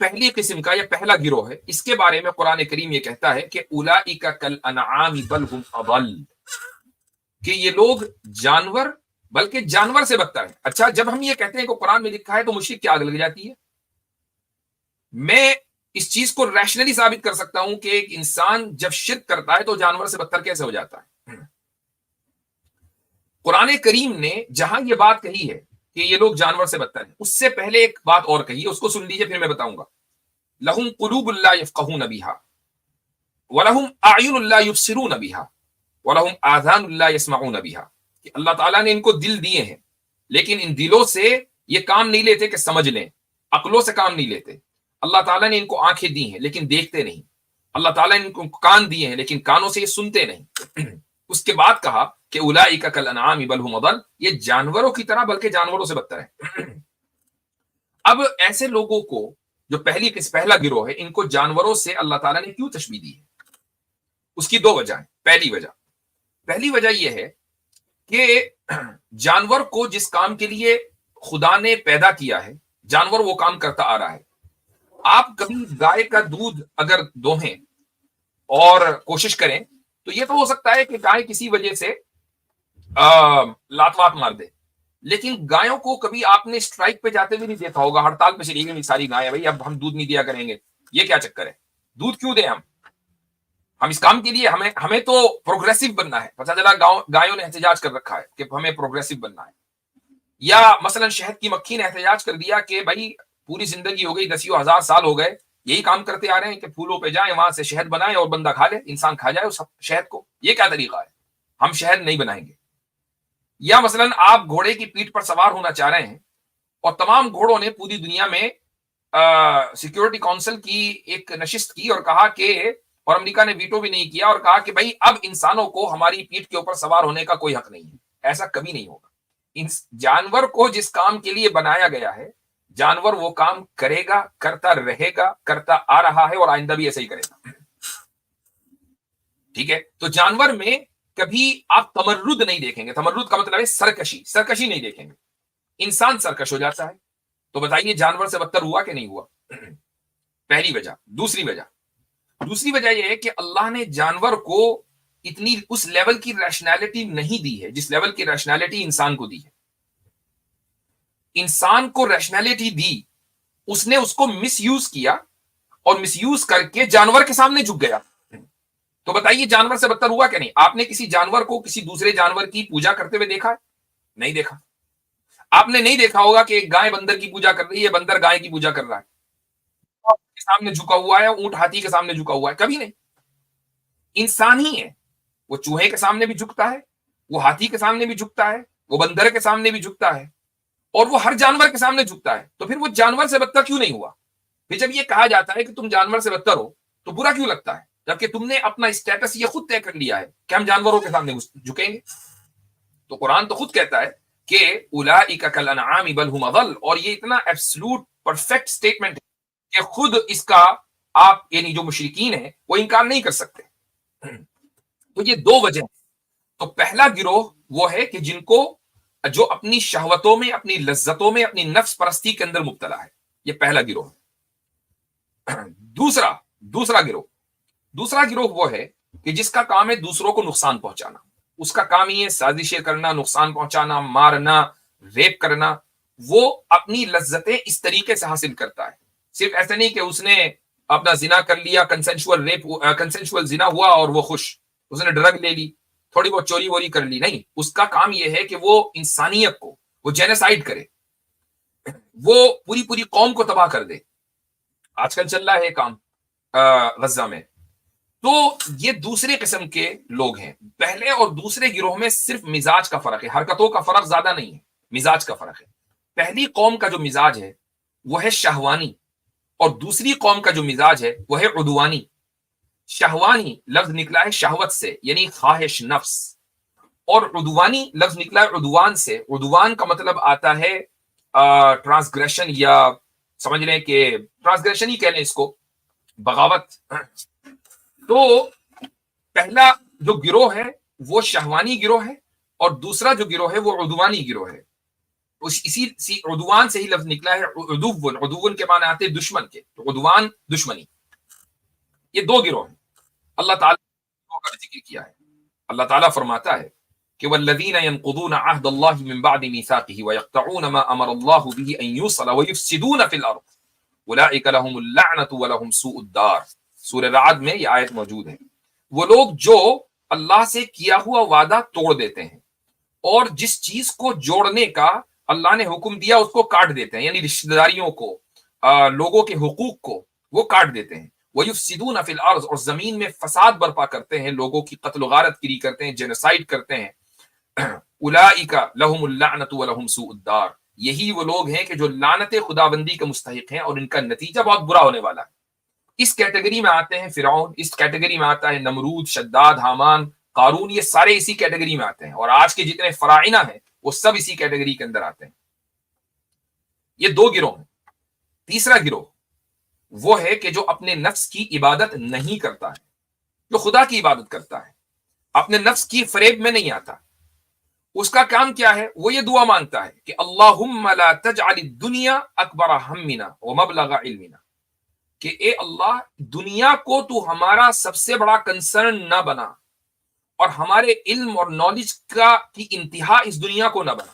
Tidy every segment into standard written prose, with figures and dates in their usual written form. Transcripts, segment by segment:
پہلی قسم کا یا پہلا گروہ ہے، اس کے بارے میں قرآن کریم یہ کہتا ہے کہ اولئک کالانعام بل هم اضل، کہ یہ لوگ جانور بلکہ جانور سے بدتر ہے۔ اچھا، جب ہم یہ کہتے ہیں کہ قرآن میں لکھا ہے تو مشرک کی آگ لگ جاتی ہے۔ میں اس چیز کو ریشنلی ثابت کر سکتا ہوں کہ ایک انسان جب شرک کرتا ہے تو جانور سے بدتر کیسے ہو جاتا ہے؟ قرآن کریم نے جہاں یہ بات کہی ہے کہ یہ لوگ جانور سے بدتر ہیں، اس سے پہلے ایک بات اور کہی ہے، اس کو سن لیجئے پھر میں بتاؤں گا۔ لہم قلوب لا یفقہون بہا ولہم اعین لا یبصرون بہا ولہم آذان لا یسمعون بہا، کہ اللہ تعالیٰ نے ان کو دل دیے ہیں لیکن ان دلوں سے یہ کام نہیں لیتے کہ سمجھ لیں، عقلوں سے کام نہیں لیتے۔ اللہ تعالیٰ نے ان کو آنکھیں دی ہیں لیکن دیکھتے نہیں۔ اللہ تعالیٰ نے ان کو کان دیے ہیں لیکن کانوں سے یہ سنتے نہیں۔ اس کے بعد کہا کہ اولئک کالانعام بل هم اضل، یہ جانوروں کی طرح بلکہ جانوروں سے بدتر ہے۔ اب ایسے لوگوں کو جو پہلا گروہ ہے، ان کو جانوروں سے اللہ تعالیٰ نے کیوں تشبیہ دی ہے؟ اس کی دو وجہ ہیں۔ پہلی وجہ یہ ہے کہ جانور کو جس کام کے لیے خدا نے پیدا کیا ہے، جانور وہ کام کرتا آ رہا ہے۔ آپ کبھی گائے کا دودھ اگر دوہیں اور کوشش کریں تو یہ تو ہو سکتا ہے کہ گائے کسی وجہ سے لات مار دے، لیکن گایوں کو کبھی آپ نے اسٹرائک پہ جاتے ہوئے نہیں دیکھا ہوگا، ہڑتال پہ چلی گئی ساری گائیں، بھائی اب ہم دودھ نہیں دیا کریں گے، یہ کیا چکر ہے؟ دودھ کیوں دیں ہم اس کام کے لیے؟ ہمیں تو پروگریسو بننا ہے۔ پتہ چلا گایوں نے احتجاج کر رکھا ہے کہ ہمیں پروگریسو بننا ہے۔ یا مثلا شہد کی مکھی نے احتجاج کر دیا کہ بھائی پوری زندگی ہو گئی، دسیوں ہزار سال ہو گئے، یہی کام کرتے آ رہے ہیں کہ پھولوں پہ جائیں، وہاں سے شہد بنائیں اور بندہ کھا لے، انسان کھا جائے اس شہد کو، یہ کیا طریقہ ہے؟ ہم شہد نہیں بنائیں گے۔ یا مثلا آپ گھوڑے کی پیٹھ پر سوار ہونا چاہ رہے ہیں اور تمام گھوڑوں نے پوری دنیا میں سیکیورٹی کونسل کی ایک نشست کی اور کہا کہ، اور امریکہ نے ویٹو بھی نہیں کیا اور کہا کہ بھائی اب انسانوں کو ہماری پیٹھ کے اوپر سوار ہونے کا کوئی حق نہیں ہے۔ ایسا کبھی نہیں ہوگا۔ جانور کو جس کام کے لیے بنایا گیا ہے، جانور وہ کام کرے گا، کرتا رہے گا، کرتا آ رہا ہے اور آئندہ بھی ایسا ہی کرے گا۔ ٹھیک ہے؟ تو جانور میں کبھی آپ تمرد نہیں دیکھیں گے۔ تمرد کا مطلب ہے سرکشی نہیں دیکھیں گے۔ انسان سرکش ہو جاتا ہے، تو بتائیے جانور سے بدتر ہوا کہ نہیں ہوا؟ پہلی وجہ۔ دوسری وجہ یہ ہے کہ اللہ نے جانور کو اتنی اس لیول کی ریشنالٹی نہیں دی ہے جس لیول کی ریشنالٹی انسان کو دی ہے۔ انسان کو ریشنالٹی دی، اس نے اس کو مس یوز کیا اور مس یوز کر کے جانور کے سامنے جھک گیا۔ تو بتائیے جانور سے بدتر ہوا کہ نہیں؟ آپ نے کسی جانور کو کسی دوسرے جانور کی پوجا کرتے ہوئے دیکھا ہے؟ نہیں دیکھا۔ آپ نے نہیں دیکھا ہوگا کہ ایک گائے بندر کی پوجا کر رہی ہے، بندر گائے کی پوجا کر رہا ہے، کے سامنے جھکا ہوا ہے، اونٹ ہاتھی کے سامنے جھکا ہوا ہے، کبھی نہیں۔ انسان ہی ہے، وہ چوہے کے سامنے بھی جھکتا ہے، وہ ہاتھی کے سامنے بھی جھکتا ہے، وہ بندر کے سامنے بھی جھکتا ہے، اور وہ ہر جانور کے سامنے جھکتا ہے۔ تو پھر وہ جانور سے بدتر کیوں نہیں ہوا؟ پھر جب یہ کہا جاتا ہے کہ تم جانور سے بدتر ہو تو برا کیوں لگتا ہے؟ جبکہ تم نے اپنا اسٹیٹس یہ خود طے کر لیا ہے کہ ہم جانوروں کے سامنے جھکیں گے۔ تو قرآن تو خود کہتا ہے کہ اولئک کالانعام بل هم اضل، اور یہ اتنا ایبسلوٹ پرفیکٹ اسٹیٹمنٹ ہے کہ خود اس کا آپ یعنی جو مشرکین ہیں وہ انکار نہیں کر سکتے۔ تو یہ دو وجہ ہیں۔ تو پہلا گروہ وہ ہے کہ جن کو جو اپنی شہوتوں میں، اپنی لذتوں میں، اپنی نفس پرستی کے اندر مبتلا ہے، یہ پہلا گروہ ہے۔ دوسرا گروہ وہ ہے کہ جس کا کام ہے دوسروں کو نقصان پہنچانا۔ اس کا کام یہ سازشیں کرنا، نقصان پہنچانا، مارنا، ریپ کرنا۔ وہ اپنی لذتیں اس طریقے سے حاصل کرتا ہے۔ صرف ایسا نہیں کہ اس نے اپنا زنا کر لیا، کنسنشول زنا ہوا اور وہ خوش، اس نے ڈرگ لے لی، تھوڑی بہت چوری ووری کر لی، نہیں۔ اس کا کام یہ ہے کہ وہ انسانیت کو وہ جینیسائیڈ کرے، وہ پوری قوم کو تباہ کر دے۔ آج کل چل رہا ہے کام غزہ میں۔ تو یہ دوسرے قسم کے لوگ ہیں۔ پہلے اور دوسرے گروہ میں صرف مزاج کا فرق ہے، حرکتوں کا فرق زیادہ نہیں ہے، مزاج کا فرق ہے۔ پہلی قوم کا جو مزاج ہے وہ ہے شہوانی، اور دوسری قوم کا جو مزاج ہے وہ ہے عدوانی۔ شہوانی لفظ نکلا ہے شہوت سے، یعنی خواہش نفس، اور عدوانی لفظ نکلا ہے عدوان سے۔ عدوان کا مطلب آتا ہے ٹرانسگریشن، یا سمجھ لیں کہ ٹرانسگریشن ہی کہہ لیں اس کو، بغاوت۔ تو پہلا جو گروہ ہے وہ شہوانی گروہ ہے، اور دوسرا جو گروہ ہے وہ عدوانی گروہ ہے۔ اسی عدوان سے ہی لفظ نکلا ہے. عدوون، عدوون کے معنی آتے ہیں دشمن کے، تو عدوان دشمنی. یہ دو گروہ ہیں. اللہ تعالیٰ کا ذکر کیا ہے. اللہ تعالیٰ فرماتا ہے کہ والذین ينقضون عهد الله من بعد ميثاقه ويقطعون ما امر الله به ان يوصل ويفسدون في الارض اولئک لهم اللعنة ولهم سوء الدار. سورہ رعد میں یہ آیت موجود ہے. وہ لوگ جو اللہ سے کیا ہوا وعدہ توڑ دیتے ہیں اور جس چیز کو جوڑنے کا اللہ نے حکم دیا اس کو کاٹ دیتے ہیں، یعنی رشتہ داریوں کو، لوگوں کے حقوق کو وہ کاٹ دیتے ہیں. وَيُفْسِدُونَ فِي الْأَرْضِ، اور زمین میں فساد برپا کرتے ہیں، لوگوں کی قتل و غارت گری کرتے ہیں، جینوسائیڈ کرتے ہیں. اولئک لهم اللعنۃ ولهم سوء الدار، یہی وہ لوگ ہیں کہ جو لعنت خداوندی کے مستحق ہیں اور ان کا نتیجہ بہت برا ہونے والا ہے. اس کیٹیگری میں آتے ہیں فرعون، اس کیٹیگری میں آتا ہے نمرود، شداد، حامان، قارون، یہ سارے اسی کیٹیگری میں آتے ہیں، اور آج کے جتنے فراعنہ ہیں وہ سب اسی کیٹیگری کے اندر آتے ہیں. یہ دو گروہ ہیں. تیسرا گروہ وہ ہے کہ جو اپنے نفس کی عبادت نہیں کرتا ہے، جو خدا کی عبادت کرتا ہے، اپنے نفس کی فریب میں نہیں آتا. اس کا کام کیا ہے؟ وہ یہ دعا مانگتا ہے کہ اللہم لا تجعل الدنیا اکبر ہمنا ومبلغ علمنا، کہ اے اللہ دنیا کو تو ہمارا سب سے بڑا کنسرن نہ بنا اور ہمارے علم اور نالج کی انتہا اس دنیا کو نہ بنا.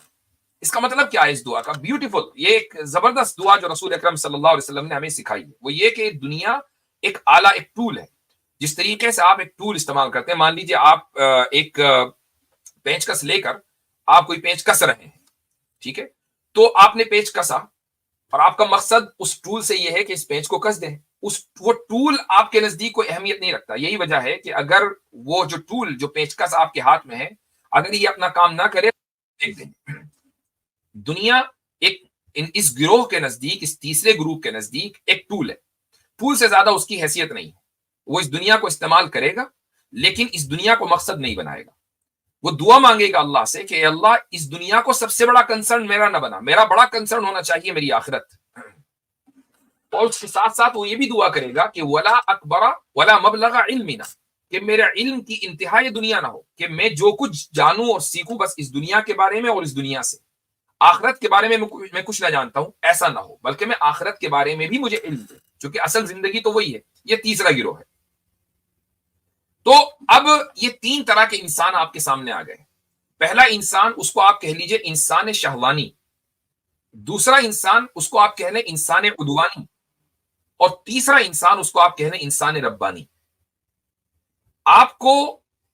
اس کا مطلب کیا ہے اس دعا کا؟ بیوٹیفل، یہ ایک زبردست دعا جو رسول اکرم صلی اللہ علیہ وسلم نے ہمیں سکھائی ہے. وہ یہ کہ دنیا ایک آلہ، ایک ٹول ہے. جس طریقے سے آپ ایک ٹول استعمال کرتے ہیں، مان لیجیے آپ ایک پینچ کس لے کر آپ کوئی پینچ کس رہے ہیں، ٹھیک ہے، تو آپ نے پینچ کسا اور آپ کا مقصد اس ٹول سے یہ ہے کہ اس پینچ کو کس دیں. وہ ٹول آپ کے نزدیک کوئی اہمیت نہیں رکھتا. یہی وجہ ہے کہ اگر وہ جو ٹول، جو پینچ کس آپ کے ہاتھ میں ہے، اگر یہ اپنا کام نہ کرے پھینک دیں. دنیا ایک اس گروہ کے نزدیک، اس تیسرے گروپ کے نزدیک ایک ٹول ہے. ٹول سے زیادہ اس کی حیثیت نہیں ہے. وہ اس دنیا کو استعمال کرے گا لیکن اس دنیا کو مقصد نہیں بنائے گا. وہ دعا مانگے گا اللہ سے کہ اللہ اس دنیا کو سب سے بڑا کنسرن میرا نہ بنا، میرا بڑا کنسرن ہونا چاہیے میری آخرت. اور اس کے ساتھ ساتھ وہ یہ بھی دعا کرے گا کہ ولا اکبر ولا مبلغ علمنا، کہ میرے علم کی انتہا یہ دنیا نہ ہو، کہ میں جو کچھ جانوں اور سیکھوں بس اس دنیا کے بارے میں اور اس دنیا سے، آخرت کے بارے میں میں کچھ نہ جانتا ہوں، ایسا نہ ہو، بلکہ میں آخرت کے بارے میں بھی مجھے علم دے، چونکہ اصل زندگی تو وہی ہے. یہ تیسرا گروہ ہے. تو اب یہ تین طرح کے انسان آپ کے سامنے آ گئے. پہلا انسان، اس کو آپ کہہ لیجئے انسان شہوانی. دوسرا انسان، اس کو آپ کہہ لیں انسان عدوانی. اور تیسرا انسان، اس کو آپ کہہ لیں انسان ربانی. آپ کو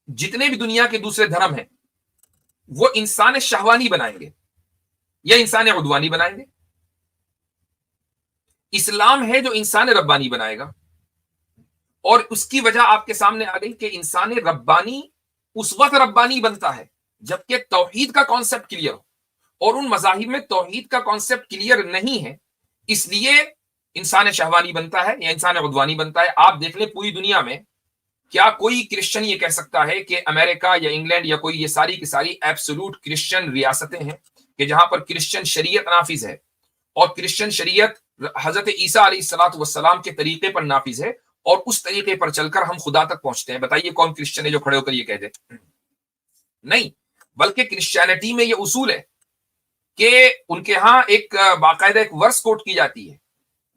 جتنے بھی دنیا کے دوسرے دھرم ہیں وہ انسان شہوانی بنائیں گے یا انسان عدوانی بنائیں گے. اسلام ہے جو انسان ربانی بنائے گا. اور اس کی وجہ آپ کے سامنے آ گئی کہ انسان ربانی اس وقت ربانی بنتا ہے جبکہ توحید کا کانسیپٹ کلیئر ہو، اور ان مذاہب میں توحید کا کانسیپٹ کلیئر نہیں ہے، اس لیے انسان شہوانی بنتا ہے یا انسان عدوانی بنتا ہے. آپ دیکھ لیں پوری دنیا میں کیا کوئی کرسچن یہ کہہ سکتا ہے کہ امریکہ یا انگلینڈ یا کوئی، یہ ساری کی ساری ایبسولوٹ کرسچن ریاستیں ہیں کہ جہاں پر کرسچن شریعت نافذ ہے اور کرسچن شریعت حضرت عیسیٰ علیہ الصلوۃ والسلام کے طریقے پر نافذ ہے اور اس طریقے پر چل کر ہم خدا تک پہنچتے ہیں؟ بتائیے کون کرسچن ہے جو کھڑے ہو کر یہ کہہ دے؟ نہیں. بلکہ کرسچینٹی میں یہ اصول ہے کہ ان کے ہاں ایک باقاعدہ ایک ورس کوٹ کی جاتی ہے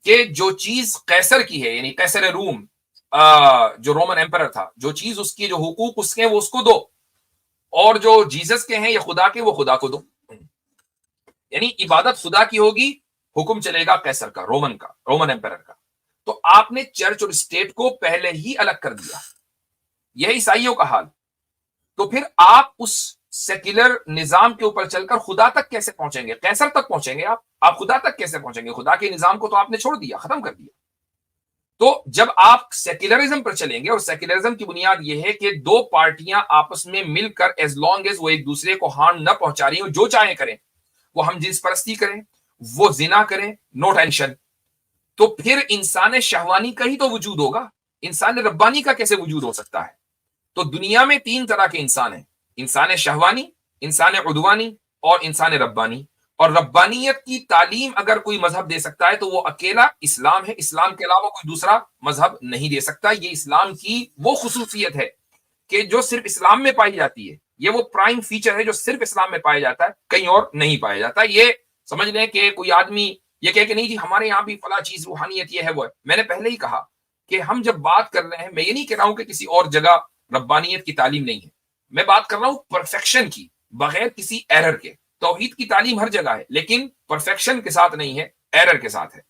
کہ جو چیز قیصر کی ہے، یعنی قیصر روم جو رومن ایمپرر تھا، جو چیز اس کی، جو حقوق اس کے وہ اس کو دو، اور جو جیسس کے ہیں یا خدا کے وہ خدا کو دو. یعنی عبادت خدا کی ہوگی، حکم چلے گا قیصر کا، رومن ایمپرر کا. تو آپ نے چرچ اور اسٹیٹ کو پہلے ہی الگ کر دیا. یہ عیسائیوں کا حال. تو پھر آپ اس سیکولر نظام کے اوپر چل کر خدا تک کیسے پہنچیں گے؟ قیصر تک پہنچیں گے آپ خدا تک کیسے پہنچیں گے؟ خدا کے نظام کو تو آپ نے چھوڑ دیا، ختم کر دیا. تو جب آپ سیکولرزم پر چلیں گے، اور سیکولرزم کی بنیاد یہ ہے کہ دو پارٹیاں آپس میں مل کر ایز لانگ ایز وہ ایک دوسرے کو ہارم نہ پہنچا رہی ہوں، جو چاہیں کریں، وہ ہم جنس پرستی کریں، وہ زنا کریں، نو ٹینشن، تو پھر انسان شہوانی کا ہی تو وجود ہوگا. انسان ربانی کا کیسے وجود ہو سکتا ہے؟ تو دنیا میں تین طرح کے انسان ہیں: انسان شہوانی، انسان عدوانی اور انسان ربانی. اور ربانیت کی تعلیم اگر کوئی مذہب دے سکتا ہے تو وہ اکیلا اسلام ہے. اسلام کے علاوہ کوئی دوسرا مذہب نہیں دے سکتا. یہ اسلام کی وہ خصوصیت ہے کہ جو صرف اسلام میں پائی جاتی ہے. یہ وہ پرائم فیچر ہے جو صرف اسلام میں پایا جاتا ہے, کہیں اور نہیں پایا جاتا. یہ سمجھ لیں کہ کوئی آدمی یہ کہے کہ نہیں جی ہمارے یہاں بھی فلاں چیز روحانیت یہ ہے وہ ہے. میں نے پہلے ہی کہا کہ ہم جب بات کر رہے ہیں, میں یہ نہیں کہہ رہا ہوں کہ کسی اور جگہ ربانیت کی تعلیم نہیں ہے, میں بات کر رہا ہوں پرفیکشن کی, بغیر کسی ایرر کے. توحید کی تعلیم ہر جگہ ہے لیکن پرفیکشن کے ساتھ نہیں ہے, ایرر کے ساتھ ہے.